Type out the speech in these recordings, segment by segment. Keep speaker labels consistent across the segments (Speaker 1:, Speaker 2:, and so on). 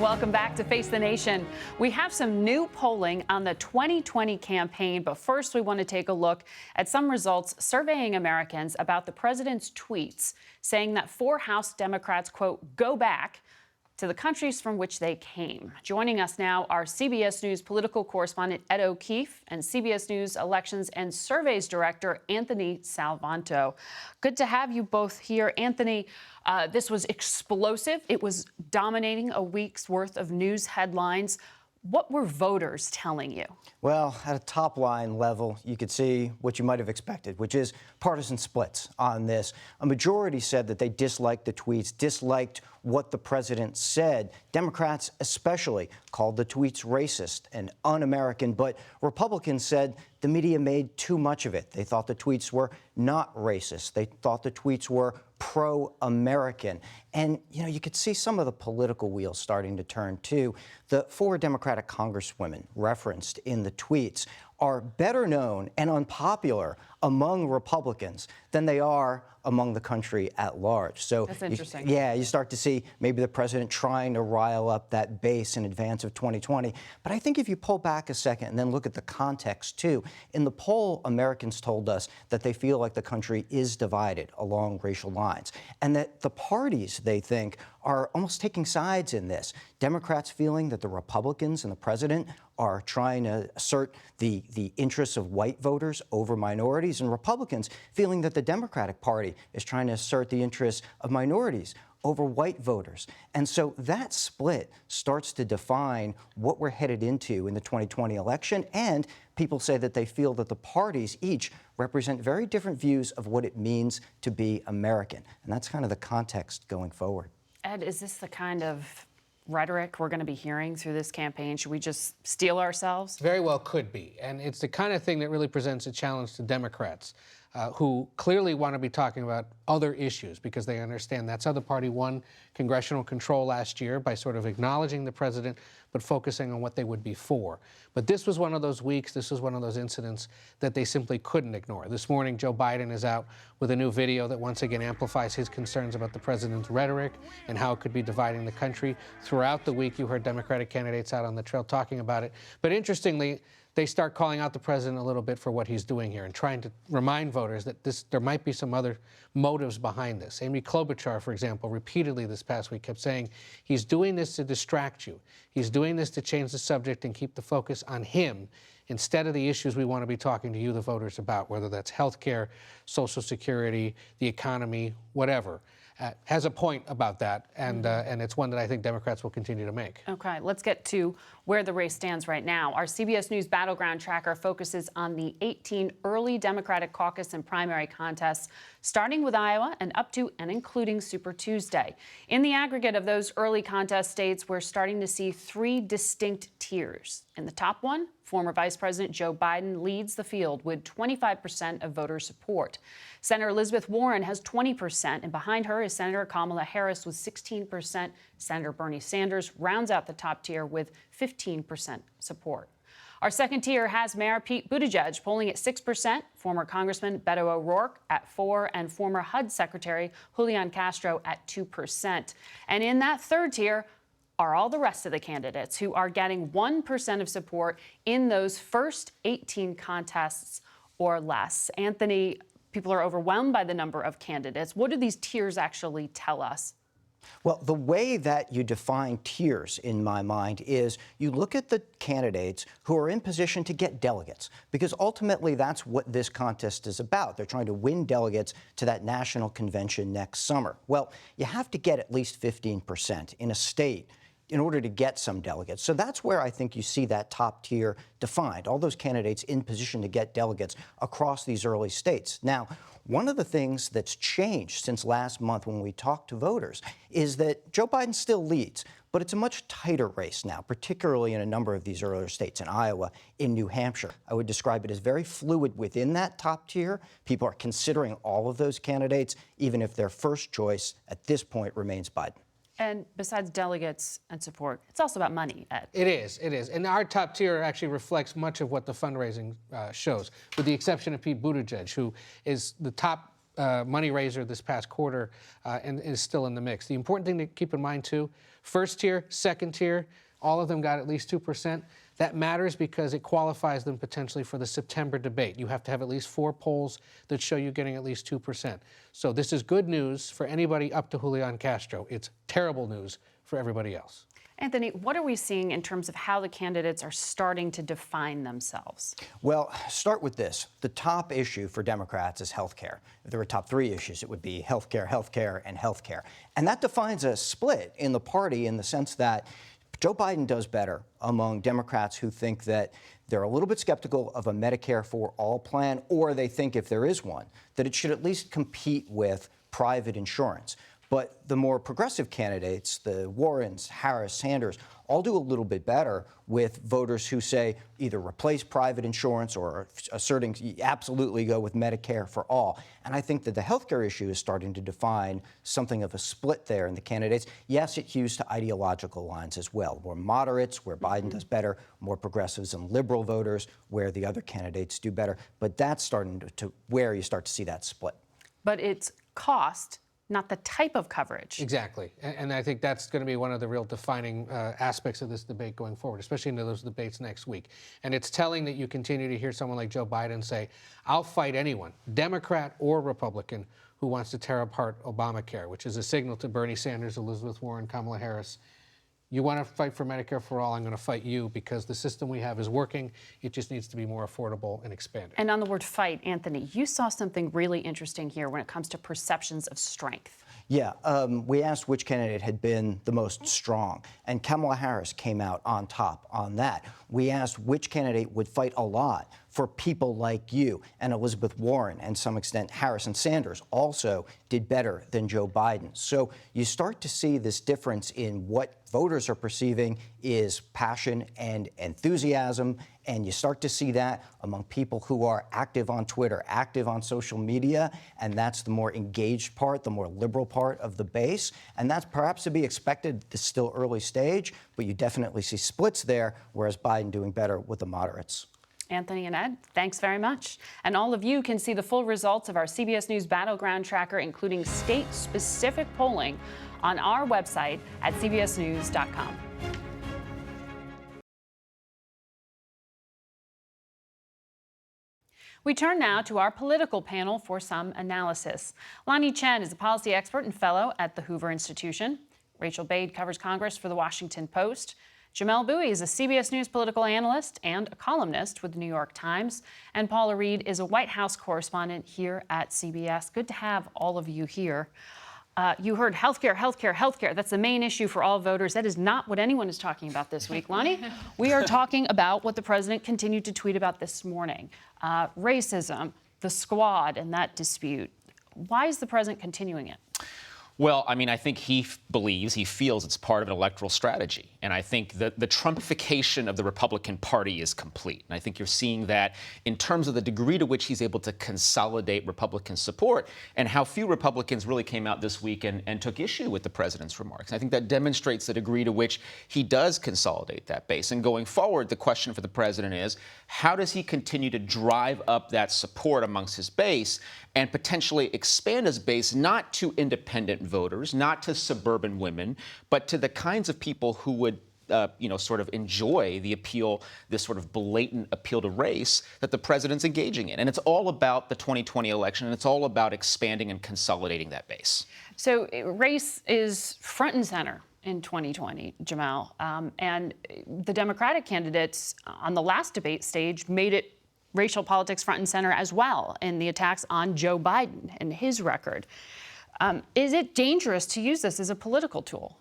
Speaker 1: welcome back to Face the Nation. We have some new polling on the 2020 campaign, but first we want to take a look at some results surveying Americans about the president's tweets saying that 4 House Democrats, quote, go back to the countries from which they came. Joining us now are CBS News political correspondent Ed O'Keefe and CBS News elections and surveys director Anthony Salvanto. Good to have you both here. Anthony, this was explosive. It was dominating a week's worth of news headlines. What were voters telling you?
Speaker 2: Well, at a top line level, you could see what you might have expected, which is partisan splits on this. A majority said that they disliked the tweets, disliked what the president said. Democrats especially called the tweets racist and un-American, but Republicans said the media made too much of it. They thought the tweets were not racist. They thought the tweets were pro-American. And, you could see some of the political wheels starting to turn, too. The 4 Democratic congresswomen referenced in the tweets are better known and unpopular among Republicans than they are among the country at large. So
Speaker 1: that's interesting.
Speaker 2: You start to see maybe the president trying to rile up that base in advance of 2020. But I think if you pull back a second and then look at the context, too, in the poll, Americans told us that they feel like the country is divided along racial lines and that the parties, they think, are almost taking sides in this. Democrats feeling that the Republicans and the president are trying to assert the interests of white voters over minorities, and Republicans feeling that the Democratic Party is trying to assert the interests of minorities over white voters. And so that split starts to define what we're headed into in the 2020 election, and people say that they feel that the parties each represent very different views of what it means to be American. And that's kind of the context going forward.
Speaker 1: Ed, is this the kind of rhetoric we're going to be hearing through this campaign? Should we just steel ourselves?
Speaker 3: Very well could be. And it's the kind of thing that really presents a challenge to Democrats who clearly want to be talking about other issues because they understand that's how the party won congressional control last year, by sort of acknowledging the president but focusing on what they would be for. But this was one of those weeks, this was one of those incidents that they simply couldn't ignore. This morning, Joe Biden is out with a new video that once again amplifies his concerns about the president's rhetoric and how it could be dividing the country. Throughout the week, you heard Democratic candidates out on the trail talking about it. But interestingly, they start calling out the president a little bit for what he's doing here and trying to remind voters that there might be some other motives behind this. Amy Klobuchar, for example, repeatedly this past week kept saying he's doing this to distract you. He's doing this to change the subject and keep the focus on him instead of the issues we want to be talking to you, the voters, about, whether that's health care, Social Security, the economy, whatever. Has a point about that, and it's one that I think Democrats will continue to make.
Speaker 1: Okay, let's get to where the race stands right now. Our CBS News Battleground tracker focuses on the 18 early Democratic caucus and primary contests, starting with Iowa and up to and including Super Tuesday. In the aggregate of those early contest states, we're starting to see 3 distinct tiers. In the top one, former Vice President Joe Biden leads the field with 25% of voter support. Senator Elizabeth Warren has 20%, and behind her is Senator Kamala Harris with 16%. Senator Bernie Sanders rounds out the top tier with 15% support. Our second tier has Mayor Pete Buttigieg polling at 6%, former Congressman Beto O'Rourke at 4%, and former HUD Secretary Julian Castro at 2%. And in that third tier are all the rest of the candidates who are getting 1% of support in those first 18 contests or less. Anthony, people are overwhelmed by the number of candidates. What do these tiers actually tell us?
Speaker 2: Well, the way that you define tiers, in my mind, is you look at the candidates who are in position to get delegates, because ultimately that's what this contest is about. They're trying to win delegates to that national convention next summer. Well, you have to get at least 15% in a state in order to get some delegates. So that's where I think you see that top tier defined, all those candidates in position to get delegates across these early states. Now, one of the things that's changed since last month when we talked to voters is that Joe Biden still leads, but it's a much tighter race now, particularly in a number of these earlier states, in Iowa, in New Hampshire. I would describe it as very fluid within that top tier. People are considering all of those candidates, even if their first choice at this point remains Biden.
Speaker 1: And besides delegates and support, it's also about money, Ed.
Speaker 3: It is. And our top tier actually reflects much of what the fundraising shows, with the exception of Pete Buttigieg, who is the top money raiser this past quarter and is still in the mix. The important thing to keep in mind, too, first tier, second tier, all of them got at least 2%. That matters because it qualifies them potentially for the September debate. You have to have at least 4 polls that show you getting at least 2%. So this is good news for anybody up to Julian Castro. It's terrible news for everybody else.
Speaker 1: Anthony, what are we seeing in terms of how the candidates are starting to define themselves?
Speaker 2: Well, start with this. The top issue for Democrats is health care. If there were top 3 issues, it would be health care, and health care. And that defines a split in the party in the sense that Joe Biden does better among Democrats who think that they're a little bit skeptical of a Medicare for all plan, or they think if there is one, that it should at least compete with private insurance. But the more progressive candidates, the Warrens, Harris, Sanders, all do a little bit better with voters who say either replace private insurance or asserting absolutely go with Medicare for all. And I think that the healthcare issue is starting to define something of a split there in the candidates. Yes, it hews to ideological lines as well. More moderates, where Biden does better, more progressives and liberal voters, where the other candidates do better. But that's starting to where you start to see that split.
Speaker 1: But it's cost, not the type of coverage.
Speaker 3: Exactly. And I think that's going to be one of the real defining aspects of this debate going forward, especially into those debates next week. And it's telling that you continue to hear someone like Joe Biden say, I'll fight anyone, Democrat or Republican, who wants to tear apart Obamacare, which is a signal to Bernie Sanders, Elizabeth Warren, Kamala Harris. You want to fight for Medicare for all, I'm going to fight you because the system we have is working. It just needs to be more affordable and expanded.
Speaker 1: And on the word fight, Anthony, you saw something really interesting here when it comes to perceptions of strength.
Speaker 2: Yeah, we asked which candidate had been the most strong, and Kamala Harris came out on top on that. We asked which candidate would fight a lot for people like you, and Elizabeth Warren, and to some extent Harris and Sanders also did better than Joe Biden. So you start to see this difference in what voters are perceiving is passion and enthusiasm, and you start to see that among people who are active on Twitter, active on social media, and that's the more engaged part, the more liberal part of the base, and that's perhaps to be expected at this still early stage, but you definitely see splits there, whereas Biden doing better with the moderates.
Speaker 1: Anthony and Ed, thanks very much. And all of you can see the full results of our CBS News Battleground Tracker, including state-specific polling, on our website at cbsnews.com. We turn now to our political panel for some analysis. Lanhee Chen is a policy expert and fellow at the Hoover Institution. Rachel Bade covers Congress for The Washington Post. Jamelle Bouie is a CBS News political analyst and a columnist with the New York Times. And Paula Reid is a White House correspondent here at CBS. Good to have all of you here. You heard healthcare, healthcare, healthcare. That's the main issue for all voters. That is not what anyone is talking about this week. Lanhee, we are talking about what the president continued to tweet about this morning. Racism, the squad, and that dispute. Why is the president continuing it?
Speaker 4: Well, I mean, I think he feels it's part of an electoral strategy. And I think that the Trumpification of the Republican Party is complete. And I think you're seeing that in terms of the degree to which he's able to consolidate Republican support and how few Republicans really came out this week and took issue with the president's remarks. And I think that demonstrates the degree to which he does consolidate that base. And going forward, the question for the president is, how does he continue to drive up that support amongst his base and potentially expand his base not to independent voters, not to suburban women, but to the kinds of people who would sort of enjoy the appeal, this sort of blatant appeal to race that the president's engaging in. And it's all about the 2020 election, and it's all about expanding and consolidating that base.
Speaker 1: So race is front and center in 2020, Jamelle. And the Democratic candidates on the last debate stage made it racial politics front and center as well in the attacks on Joe Biden and his record. Is it dangerous to use this as a political tool?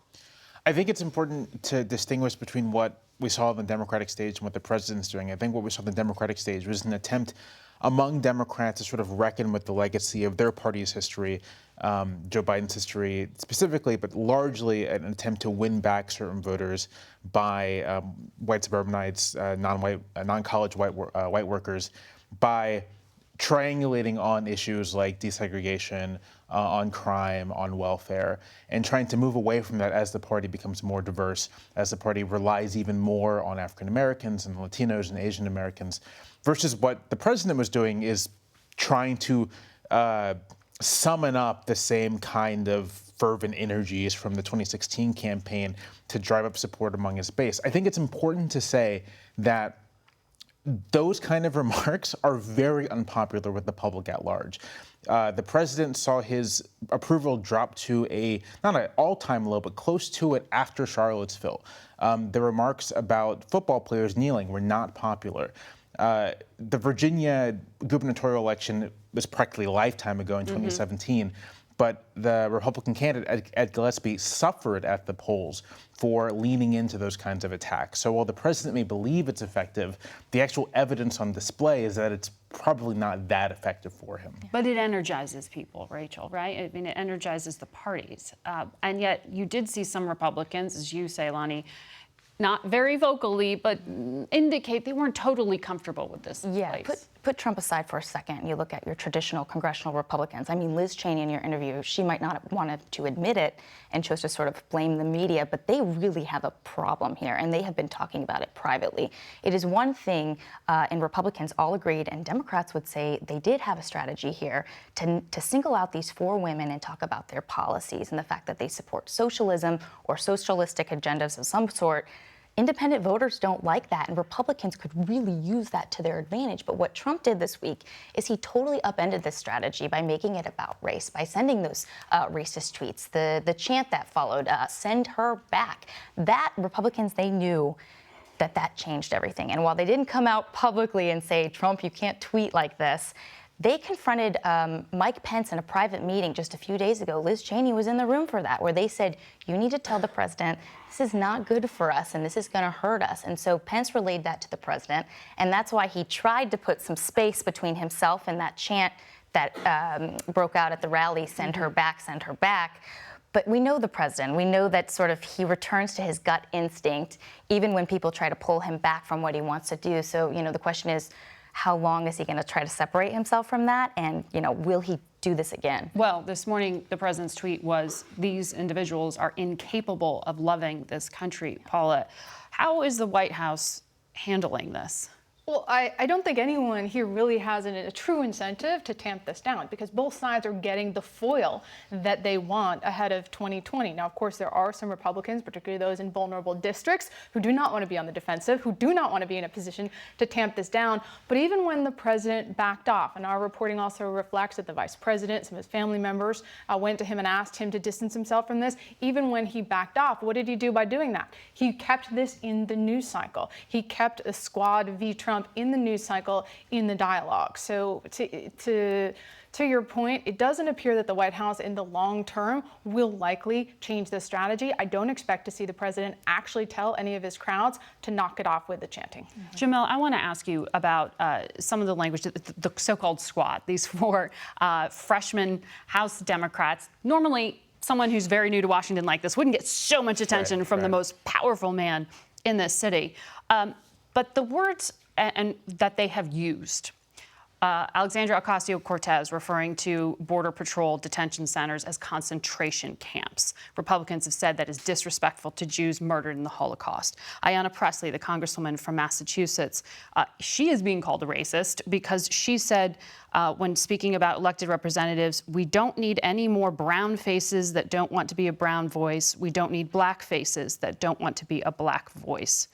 Speaker 5: I think it's important to distinguish between what we saw on the Democratic stage and what the president's doing. I think what we saw on the Democratic stage was an attempt among Democrats to sort of reckon with the legacy of their party's history, Joe Biden's history specifically, but largely an attempt to win back certain voters by white suburbanites, non-college white workers, by triangulating on issues like desegregation, on crime, on welfare, and trying to move away from that as the party becomes more diverse, as the party relies even more on African Americans and Latinos and Asian Americans, versus what the president was doing is trying to summon up the same kind of fervent energies from the 2016 campaign to drive up support among his base. I think it's important to say that those kind of remarks are very unpopular with the public at large. The president saw his approval drop to not an all-time low, but close to it after Charlottesville. The remarks about football players kneeling were not popular. The Virginia gubernatorial election was practically a lifetime ago in 2017. But the Republican candidate, Ed Gillespie, suffered at the polls for leaning into those kinds of attacks. So while the president may believe it's effective, the actual evidence on display is that it's probably not that effective for him.
Speaker 1: But it energizes people, Rachel, right? I mean, it energizes the parties. And yet you did see some Republicans, as you say, Lanhee, not very vocally, but indicate they weren't totally comfortable with this place.
Speaker 6: Put Trump aside for a second. You look at your traditional congressional Republicans. I mean, Liz Cheney in your interview, she might not have wanted to admit it and chose to sort of blame the media, but they really have a problem here, and they have been talking about it privately. It is one thing, and Republicans all agreed, and Democrats would say they did have a strategy here to single out these 4 women and talk about their policies and the fact that they support socialism or socialistic agendas of some sort. Independent voters don't like that, and Republicans could really use that to their advantage. But what Trump did this week is he totally upended this strategy by making it about race, by sending those racist tweets, the chant that followed, send her back. That Republicans, they knew that changed everything. And while they didn't come out publicly and say, Trump, you can't tweet like this, they confronted Mike Pence in a private meeting just a few days ago. Liz Cheney was in the room for that, where they said, you need to tell the president this is not good for us and this is going to hurt us. And so Pence relayed that to the president, and that's why he tried to put some space between himself and that chant that broke out at the rally, send her back, send her back. But we know the president. We know that sort of he returns to his gut instinct, even when people try to pull him back from what he wants to do. So, the question is, how long is he going to try to separate himself from that? And, will he do this again?
Speaker 1: Well, this morning, the president's tweet was, these individuals are incapable of loving this country. Paula, how is the White House handling this?
Speaker 7: Well, I don't think anyone here really has a true incentive to tamp this down, because both sides are getting the foil that they want ahead of 2020. Now, of course, there are some Republicans, particularly those in vulnerable districts, who do not want to be on the defensive, who do not want to be in a position to tamp this down. But even when the president backed off, and our reporting also reflects that the vice president, some of his family members went to him and asked him to distance himself from this, even when he backed off, what did he do by doing that? He kept this in the news cycle. He kept a squad v. Trump in the news cycle, in the dialogue. So to your point, it doesn't appear that the White House in the long term will likely change this strategy. I don't expect to see the president actually tell any of his crowds to knock it off with the chanting.
Speaker 1: Jamelle, I want to ask you about some of the language, the so-called squad, these 4 freshman House Democrats. Normally, someone who's very new to Washington like this wouldn't get so much attention from the most powerful man in this city. But the words and that they have used. Alexandria Ocasio-Cortez referring to Border Patrol detention centers as concentration camps. Republicans have said that is disrespectful to Jews murdered in the Holocaust. Ayanna Pressley, the congresswoman from Massachusetts, she is being called a racist because she said, when speaking about elected representatives, we don't need any more brown faces that don't want to be a brown voice. We don't need black faces that don't want to be a black voice.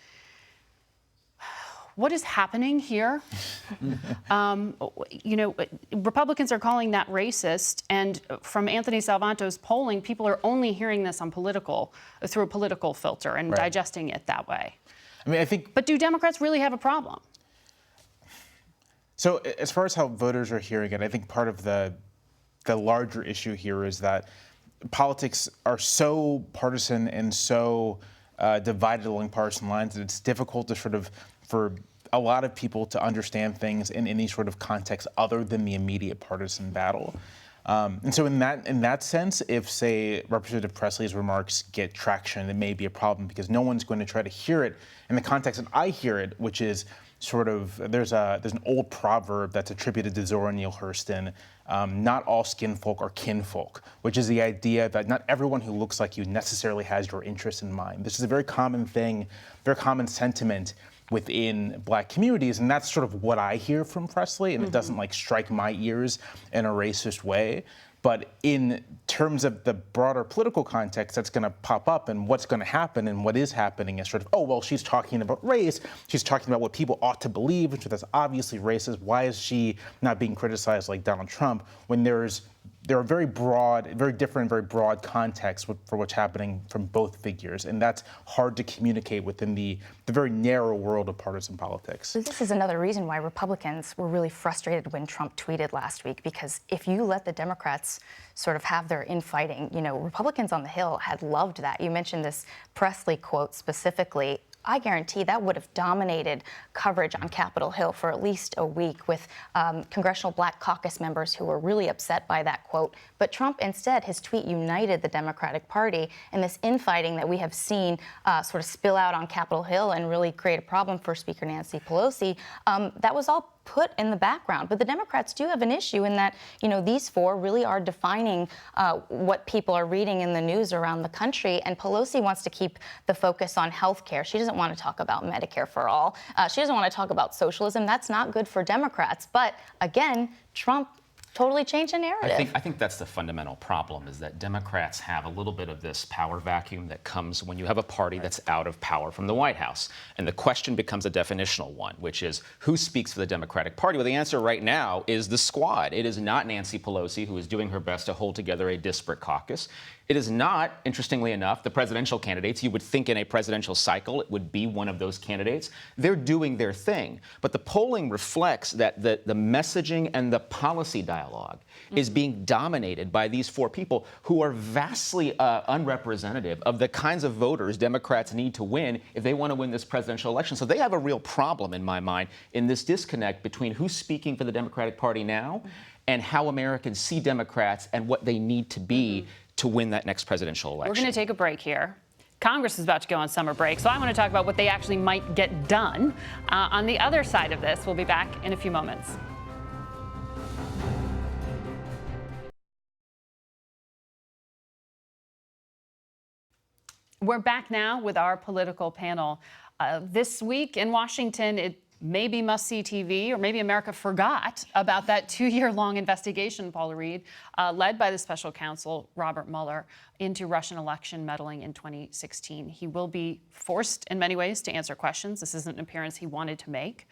Speaker 1: What is happening here? Republicans are calling that racist, and from Anthony Salvanto's polling, people are only hearing this on through a political filter and digesting it that way.
Speaker 5: I think.
Speaker 1: But do Democrats really have a problem?
Speaker 5: So as far as how voters are hearing it, I think part of the larger issue here is that politics are so partisan and so divided along partisan lines that it's difficult to for a lot of people to understand things in any sort of context other than the immediate partisan battle. And so in that sense, if, say, Representative Presley's remarks get traction, it may be a problem because no one's going to try to hear it in the context that I hear it, which is sort of, there's an old proverb that's attributed to Zora Neale Hurston, not all skin folk are kinfolk, which is the idea that not everyone who looks like you necessarily has your interests in mind. This is a very common thing, very common sentiment within Black communities. And that's sort of what I hear from Presley, and it doesn't like strike my ears in a racist way. But in terms of the broader political context that's going to pop up and what's going to happen and what is happening is sort of, oh, well, she's talking about race. She's talking about what people ought to believe, which that's obviously racist. Why is she not being criticized like Donald Trump when there are very broad, very different, very broad contexts for what's happening from both figures, and that's hard to communicate within the very narrow world of partisan politics.
Speaker 6: So this is another reason why Republicans were really frustrated when Trump tweeted last week, because if you let the Democrats sort of have their infighting, Republicans on the Hill had loved that. You mentioned this Presley quote specifically. I guarantee that would have dominated coverage on Capitol Hill for at least a week with Congressional Black Caucus members who were really upset by that quote. But Trump, instead, his tweet united the Democratic Party, and this infighting that we have seen sort of spill out on Capitol Hill and really create a problem for Speaker Nancy Pelosi, that was all put in the background. But the Democrats do have an issue in that, these four really are defining what people are reading in the news around the country. And Pelosi wants to keep the focus on health care. She doesn't want to talk about Medicare for all. She doesn't want to talk about socialism. That's not good for Democrats. But again, Trump totally changed the narrative.
Speaker 4: I think that's the fundamental problem, is that Democrats have a little bit of this power vacuum that comes when you have a party that's out of power from the White House. And the question becomes a definitional one, which is who speaks for the Democratic Party? Well, the answer right now is the squad. It is not Nancy Pelosi, who is doing her best to hold together a disparate caucus. It is not, interestingly enough, the presidential candidates. You would think in a presidential cycle it would be one of those candidates. They're doing their thing. But the polling reflects that the messaging and the policy dialogue is being dominated by these four people who are vastly unrepresentative of the kinds of voters Democrats need to win if they want to win this presidential election. So they have a real problem, in my mind, in this disconnect between who's speaking for the Democratic Party now and how Americans see Democrats and what they need to be to win that next presidential election.
Speaker 1: We're going to take a break here. Congress is about to go on summer break, so I want to talk about what they actually might get done. On the other side of this, we'll be back in a few moments. We're back now with our political panel. This week in Washington, it maybe must-see TV, or maybe America forgot about that 2-year-long investigation, Paula Reid, led by the special counsel Robert Mueller into Russian election meddling in 2016. He will be forced in many ways to answer questions. This isn't an appearance he wanted to make.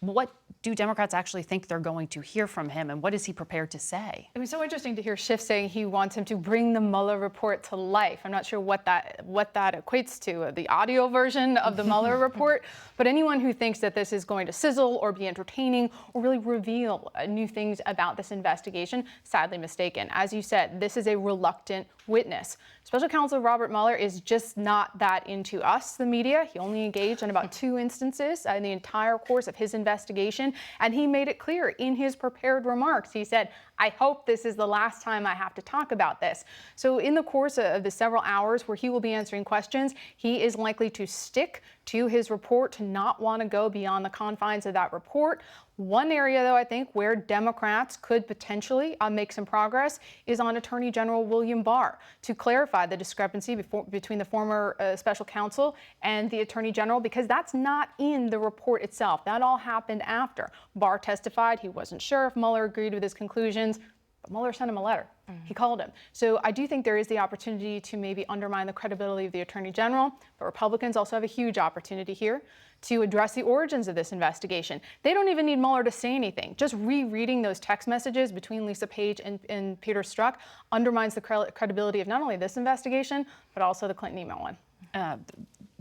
Speaker 1: What do Democrats actually think they're going to hear from him, and what is he prepared to say?
Speaker 7: It was so interesting to hear Schiff saying he wants him to bring the Mueller report to life. I'm not sure what that equates to, the audio version of the Mueller report, but anyone who thinks that this is going to sizzle or be entertaining or really reveal new things about this investigation, sadly mistaken. As you said, this is a reluctant witness. Special counsel Robert Mueller is just not that into us, the media. He only engaged in about 2 instances in the entire course of his investigation, and he made it clear in his prepared remarks. He said, I hope this is the last time I have to talk about this. So in the course of the several hours where he will be answering questions, he is likely to stick to his report, to not want to go beyond the confines of that report. One area, though, I think where Democrats could potentially make some progress is on Attorney General William Barr, to clarify the discrepancy between the former special counsel and the Attorney General, because that's not in the report itself. That all happened after. Barr testified he wasn't sure if Mueller agreed with his conclusions, but Mueller sent him a letter. He called him. So I do think there is the opportunity to maybe undermine the credibility of the Attorney General, but Republicans also have a huge opportunity here to address the origins of this investigation. They don't even need Mueller to say anything. Just rereading those text messages between Lisa Page and Peter Strzok undermines the credibility of not only this investigation, but also the Clinton email one.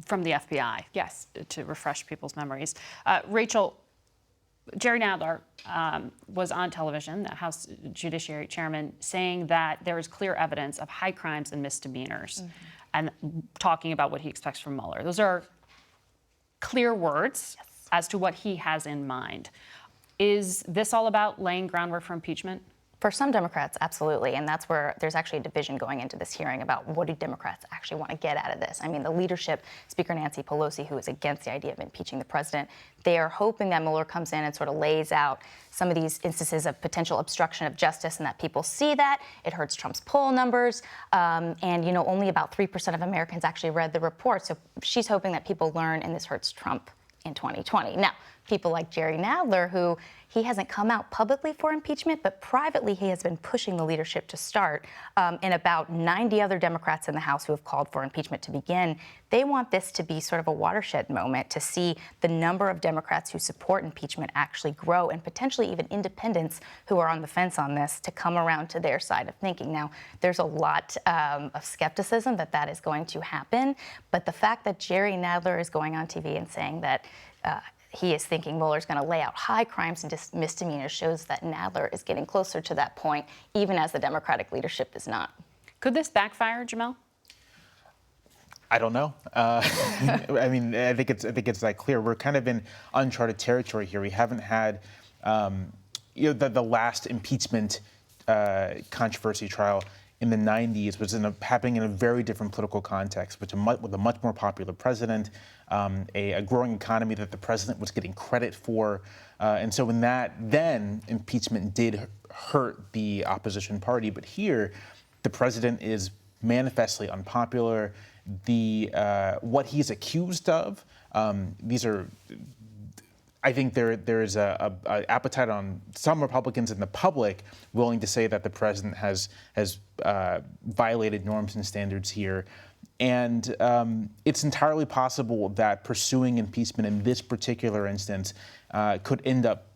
Speaker 1: From the FBI.
Speaker 7: Yes.
Speaker 1: To refresh people's memories. Rachel, Jerry Nadler was on television, the House Judiciary Chairman, saying that there is clear evidence of high crimes and misdemeanors, and talking about what he expects from Mueller. Those are clear words as to what he has in mind. Is this all about laying groundwork for impeachment?
Speaker 6: For some Democrats, absolutely. And that's where there's actually a division going into this hearing about what do Democrats actually want to get out of this. I mean, the leadership, Speaker Nancy Pelosi, who is against the idea of impeaching the president, they are hoping that Mueller comes in and sort of lays out some of these instances of potential obstruction of justice, and that people see that. It hurts Trump's poll numbers. And, only about 3% of Americans actually read the report. So she's hoping that people learn, and this hurts Trump in 2020. Now, people like Jerry Nadler, who he hasn't come out publicly for impeachment, but privately he has been pushing the leadership to start, and about 90 other Democrats in the House who have called for impeachment to begin. They want this to be sort of a watershed moment to see the number of Democrats who support impeachment actually grow, and potentially even independents who are on the fence on this to come around to their side of thinking. Now, there's a lot of skepticism that that is going to happen, but the fact that Jerry Nadler is going on TV and saying that he is thinking Mueller's going to lay out high crimes and misdemeanors shows that Nadler is getting closer to that point, even as the Democratic leadership is not.
Speaker 1: Could this backfire, Jamelle?
Speaker 5: I don't know. I mean, I think it's that clear. We're kind of in uncharted territory here. We haven't had, the last impeachment controversy trial in the 90s was happening in a very different political context, with a much more popular president, a growing economy that the president was getting credit for. And so then impeachment did hurt the opposition party. But here, the president is manifestly unpopular. What he's accused of, I think there is a appetite on some Republicans in the public willing to say that the president has violated norms and standards here. And it's entirely possible that pursuing impeachment in this particular instance could end up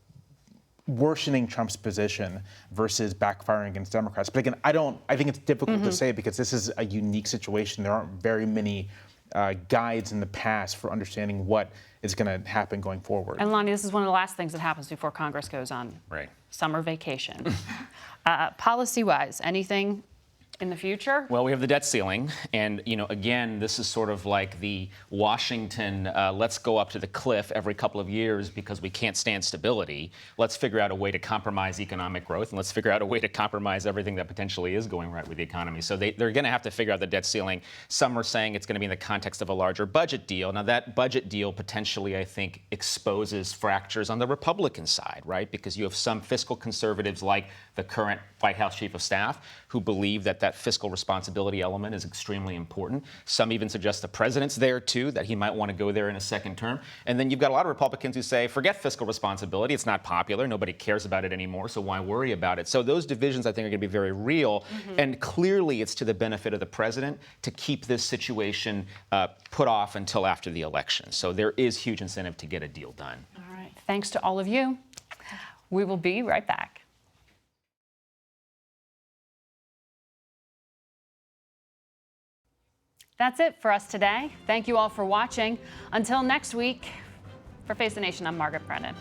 Speaker 5: worsening Trump's position versus backfiring against Democrats. But again, I think it's difficult to say because this is a unique situation. There aren't very many guides in the past for understanding what is going to happen going forward.
Speaker 1: And Lanhee, this is one of the last things that happens before Congress goes on summer vacation. Policy-wise, anything in the future?
Speaker 4: Well, we have the debt ceiling, and again, this is sort of like the Washington, let's go up to the cliff every couple of years because we can't stand stability. Let's figure out a way to compromise economic growth, and let's figure out a way to compromise everything that potentially is going right with the economy. So they're going to have to figure out the debt ceiling. Some are saying it's going to be in the context of a larger budget deal. Now, that budget deal potentially, I think, exposes fractures on the Republican side, right? Because you have some fiscal conservatives like the current White House Chief of Staff who believe that fiscal responsibility element is extremely important. Some even suggest the president's there too, that he might want to go there in a second term. And then you've got a lot of Republicans who say, forget fiscal responsibility. It's not popular. Nobody cares about it anymore. So why worry about it? So those divisions, I think, are going to be very real. And clearly it's to the benefit of the president to keep this situation put off until after the election. So there is huge incentive to get a deal done.
Speaker 1: All right. Thanks to all of you. We will be right back. That's it for us today. Thank you all for watching. Until next week, for Face the Nation, I'm Margaret Brennan.